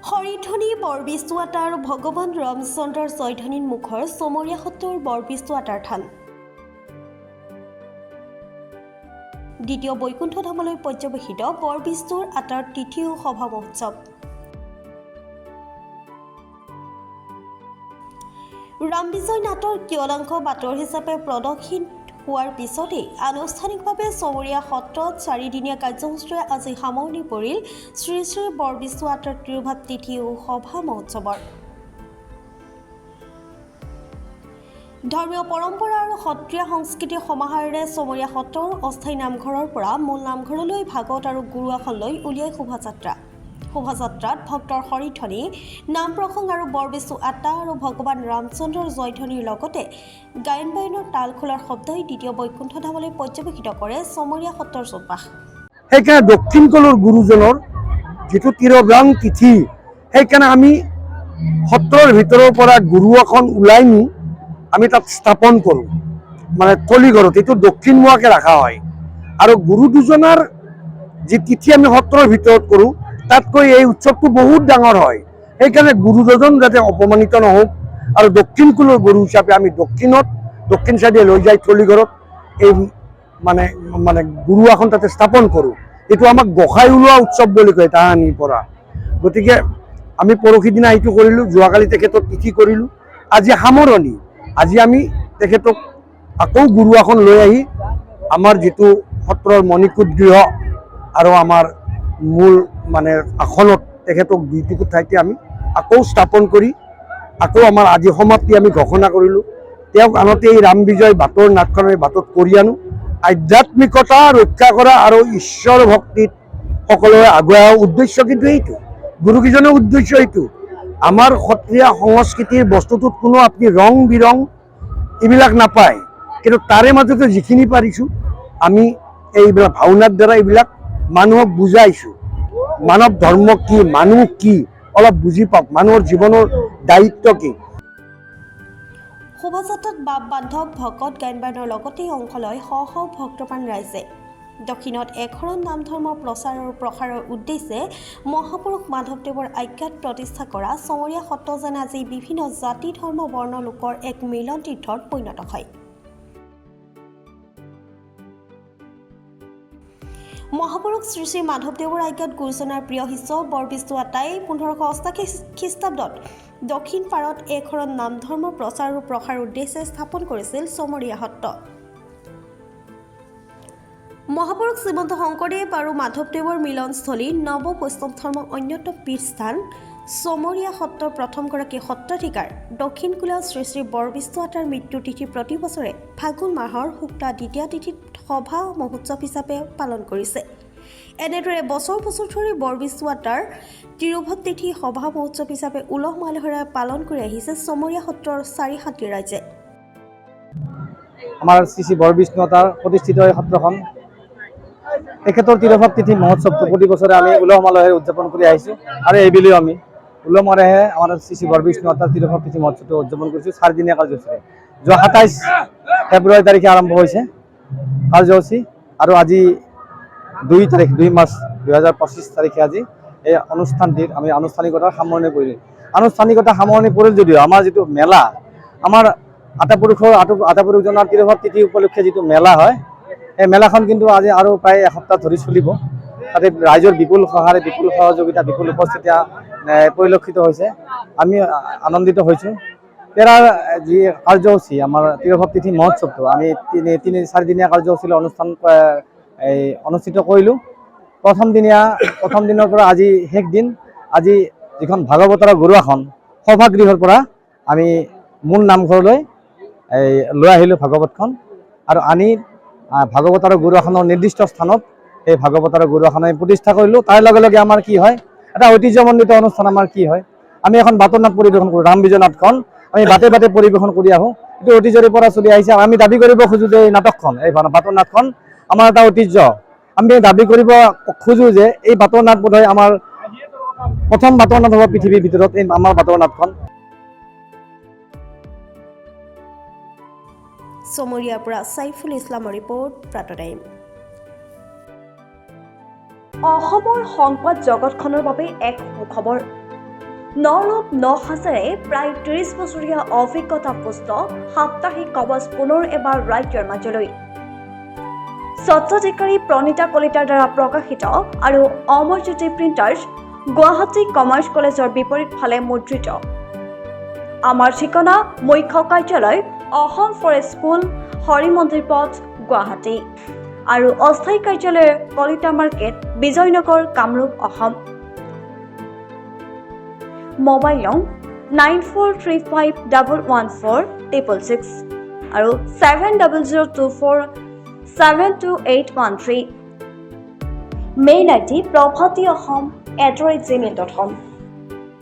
হৰিধ্বনি বৰবিষ্ণুৱাতা আৰু ভগৱান ৰামচন্দ্ৰৰ জয়ধ্বনিৰ মুখৰ চমৰীয়া সত্ৰৰ বৰবিষ্ণুৱাতাৰ থান। দ্বিতীয় বৈকুণ্ঠ ধামলৈ পৰ্যবেক্ষিত বৰবিষ্ণুৰ আটাৰ তিথি ও সভা মহোৎসৱ। ৰাম বিজয় নাটৰ কিয়দাংশ বাতৰ হিচাপে প্ৰদৰ্শিত হোৱাৰ পিছতেই আনুষ্ঠানিকভাৱে চমৰীয়া সত্ৰত 4দিনীয়া কাৰ্যসূচীৰে আজি সামৰণি পৰিল শ্ৰী শ্ৰী বৰবিষ্ণুৱাতাৰ তিৰুভাৱ তিথি ও সভা মহোৎসৱৰ। ধৰ্মীয় পৰম্পৰা আৰু সত্ৰীয়া সংস্কৃতিৰ সমাহাৰেৰে চমৰীয়া সত্ৰৰ অস্থায়ী নামঘৰৰ পৰা মূল নামঘৰলৈ ভাগৱত আৰু গুৰু আসনলৈ উলিয়াই শোভাযাত্ৰা। শোভাযাত্ৰাত ভক্তৰ হৰিধ্বনি, নাম প্ৰসংগ আৰু বৰবিষ্ণু আত্মা আৰু ভগৱান ৰামচন্দ্ৰৰ জয়ধ্বনিৰ লগতে গায়ন বায়নৰ তাল খোলাৰ শব্দই দ্বিতীয় বৈকুণ্ঠ ধামলৈ পৰ্যবেক্ষিত কৰে চমৰীয়া সত্ৰৰ চৌপাশ। সেইকাৰণে দক্ষিণ কলৰ গুৰুজনৰ যিটো তিৰুভাৱ তিথি, সেইকাৰণে আমি সত্ৰৰ ভিতৰৰ পৰা গুৰু আসন ওলাই নি আমি তাত স্থাপন কৰোঁ, মানে তলিঘৰত এইটো দক্ষিণমুৱাকৈ ৰখা হয়। আৰু গুৰু দুজনৰ যি তিথি আমি সত্ৰৰ ভিতৰত কৰোঁ, তাতকৈ এই উৎসৱটো বহুত ডাঙৰ হয়। সেইকাৰণে গুৰু দুজন যাতে অপমানিত নহওক আৰু দক্ষিণ কুলৰ গুৰু হিচাপে আমি দক্ষিণ চাইডে লৈ যাই তলিঘৰত এই মানে গুৰু আসন তাতে স্থাপন কৰোঁ। এইটো আমাক গোসাই ওলোৱা উৎসৱ বুলি কয় তাহানিৰ পৰা। গতিকে আমি পৰহি দিনা এইটো কৰিলোঁ, যোৱাকালি তেখেতক তিথি কৰিলোঁ, আজি সামৰণি। আজি আমি তেখেতক আকৌ গুৰু আসন লৈ আহি আমাৰ যিটো সত্ৰৰ মণিকূট গৃহ আৰু আমাৰ মূল মানে আসনত তেখেতক দুইটুকুৰ ঠাইতে আমি আকৌ স্থাপন কৰি আকৌ আমাৰ আজি সমাপ্তি আমি ঘোষণা কৰিলোঁ। তেওঁক আনতে এই ৰাম বিজয় বাটৰ নাটখনৰ বাটত কৰি আনো। আধ্যাত্মিকতা ৰক্ষা কৰা আৰু ঈশ্বৰ ভক্তিত সকলোৱে আগুৱাই অহাৰ উদ্দেশ্য কিন্তু এইটো, গুৰুকেইজনৰ উদ্দেশ্য এইটো। আমাৰ সত্ৰীয়া সংস্কৃতিৰ বস্তুটোত কোনো আপুনি ৰং বিৰং এইবিলাক নাপায়, কিন্তু তাৰে মাজতে যিখিনি পাৰিছোঁ আমি এইবিলাক ভাওনাৰ দ্বাৰা এইবিলাক মানুহক বুজাইছোঁ। মানৱ ধৰ্ম কি, মানুহ কি অলপ বুজি পাওক, মানুহৰ জীৱনৰ দায়িত্ব কি। শোভাযাত্ৰাত বাপ বান্ধৱ ভকত গায়ন বায়নৰ লগতে অংশ লয় শ শ ভক্তপ্ৰাণ ৰাইজে। দক্ষিণত একশৰণ নাম ধৰ্মৰ প্ৰচাৰ আৰু প্ৰসাৰৰ উদ্দেশ্যে মহাপুৰুষ মাধৱদেৱৰ আজ্ঞাত প্ৰতিষ্ঠা কৰা চমৰীয়া সত্ৰ যেন আজি বিভিন্ন জাতি ধৰ্ম বৰ্ণ লোকৰ এক মিলন তীৰ্থত পৰিণত হয়। মহাপুৰুষ শ্ৰী শ্ৰী মাধৱদেৱৰ আজ্ঞাত গুৰুজনাৰ প্ৰিয় শিষ্য বৰবিষ্ণুৱাতাই 1588 খ্ৰীষ্টাব্দত দক্ষিণ পাৰত একশৰণ নাম ধৰ্মৰ প্ৰচাৰ আৰু প্ৰসাৰৰ উদ্দেশ্যে স্থাপন কৰিছিল চমৰীয়া সত্ৰ। মহাপুৰুষ শ্ৰীমন্ত শংকৰদেৱ আৰু মাধৱদেৱৰ মিলনস্থলী নৱ বৈষ্ণৱ ধৰ্মৰ অন্যতম পীঠস্থান চমৰীয়া সত্ৰৰ প্ৰথমগৰাকী সত্ৰাধিকাৰ দক্ষিণ কোলীয়া শ্ৰী শ্ৰী বৰবিষ্ণুৱাতাৰ মৃত্যু তিথি প্ৰতি বছৰে ফাগুন মাহৰ শুক্লা দ্বিতীয়া তিথিত সভা মহোৎসৱ হিচাপে পালন কৰিছে। এনেদৰে বছৰ বছৰ ধৰি বৰবিষ্ণুৱাতাৰ তিৰুভাৱ তিথি সভা মহোৎসৱ হিচাপে উলহ মালহেৰে পালন কৰি আহিছে চমৰীয়া সত্ৰৰ 4-7টি ৰাইজে। আমাৰ শ্ৰী শ্ৰী বৰবিষ্ণুৱাতাৰ প্ৰতিষ্ঠিত এই সত্ৰখন তেখেতৰ তিৰুভাৱ তিথি মহোৎসৱটো প্ৰতি বছৰে আমি উলহ মালহেৰে উদযাপন কৰি আহিছোঁ। আৰু এইবুলিও আমি উলহ মালহেৰে আমাৰ শ্ৰী শ্ৰী বৰবিষ্ণুৱাতাৰ তিৰুভাৱ তিথি মহোৎসৱটো উদযাপন কৰিছোঁ 4দিনীয়া কাৰ্যসূচীৰে। যোৱা 27 ফেব্ৰুৱাৰী তাৰিখে আৰম্ভ হৈছে কাৰ্যসূচী আৰু আজি 2 মাৰ্চ 2025 তাৰিখে আজি এই অনুষ্ঠানটিৰ আমি আনুষ্ঠানিকতা সামৰণি পৰিলোঁ। আনুষ্ঠানিকতা সামৰণি পৰিল যদিও আমাৰ যিটো মেলা, আমাৰ আটাপুৰুষজনৰ তিৰুভাৱ তিথি উপলক্ষে যিটো মেলা হয়, এই মেলাখন কিন্তু আজি আৰু প্ৰায় এসপ্তাহ ধৰি চলিব। তাতে ৰাইজৰ বিপুল সঁহাৰি, বিপুল সহযোগিতা, বিপুল উপস্থিতি পৰিলক্ষিত হৈছে। আমি আনন্দিত হৈছোঁ। তেৰাৰ যি কাৰ্যসূচী আমাৰ তিৰুভাৱ তিথি মহোৎসৱটো আমি 4দিনীয়া কাৰ্যসূচীলৈ অনুষ্ঠিত কৰিলোঁ। প্ৰথম দিনৰ পৰা আজি শেষ দিন। আজি যিখন ভাগৱতৰ গুৰু আসন সভাগৃহৰ পৰা আমি মূল নামঘৰলৈ লৈ আহিলোঁ ভাগৱতখন, আৰু আনি ভাগৱত আৰু গুৰু আসনৰ নিৰ্দিষ্ট স্থানত এই ভাগৱত আৰু গুৰু আসন আমি প্ৰতিষ্ঠা কৰিলোঁ। তাৰ লগে লগে আমাৰ কি হয়, এটা ঐতিহ্যমণ্ডিত অনুষ্ঠান আমাৰ কি হয়, আমি এখন বাটৰ নাট পৰিৱেশন কৰোঁ। ৰাম বিজয় নাটখন আমি বাটে বাটে পৰিৱেশন কৰি আহোঁ। এইটো ঐতিহ্যৰ পৰা চলি আহিছে। আমি দাবী কৰিব খোজোঁ যে এই নাটকখন, এই বাটৰ নাটখন আমাৰ এটা ঐতিহ্য। আমি দাবী কৰিব খোজোঁ যে এই বাটৰ নাট বোধহয় আমাৰ প্ৰথম বাটৰ নাট হ'ব পৃথিৱীৰ ভিতৰত, এই আমাৰ বাটৰ নাটখন। চমৰীয়াৰ পৰা চাইফুল ইছলামৰ ৰিপৰ্ট, প্ৰাতঃ টাইম। অসমৰ সংবাদ জগতখনৰ বাবে এক সুখবৰ। নৰূপ নহাজেৰে প্ৰায় 30 বছৰীয়া অভিজ্ঞতাপুষ্ট সাপ্তাহিক কবচ পুনৰ এবাৰ ৰাজ্যৰ মাজলৈ। স্বত্বাধিকাৰী প্ৰণীতা কলিতাৰ দ্বাৰা প্ৰকাশিত আৰু অমৰজ্যোতি প্ৰিণ্টাৰ্ছ, গুৱাহাটী কমাৰ্চ কলেজৰ বিপৰীত ফালে মুদ্ৰিত। আমাৰ ঠিকনা মুখ্য কাৰ্যালয় অসম ফৰেষ্ট স্কুল, হৰি মন্দিৰ পথ, গুৱাহাটী আৰু অস্থায়ী কাৰ্যালয় কলিতা মাৰ্কেট, বিজয়নগৰ, কামৰূপ, অসম। মোবাইল নং 9435114666 আৰু 7024722813। Mail ID probhatiahom@gmail.com।